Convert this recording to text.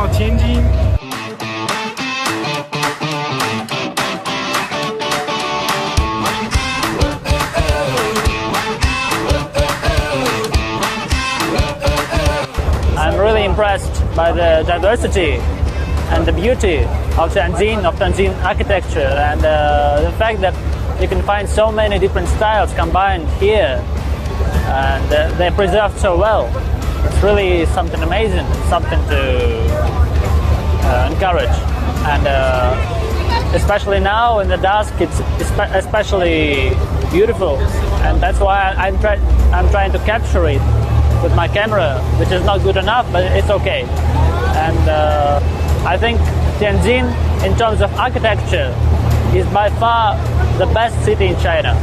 到天津。I'm really impressed by the diversity and the beauty of Tianjin architecture, and the fact that you can find so many different styles combined here, and they're preserved so well. It's really something amazing, something to encourage, and especially now in the dusk, it's especially beautiful, and that's why I'm trying to capture it with my camera, which is not good enough, but it's okay. And I think Tianjin, in terms of architecture, is by far the best city in China.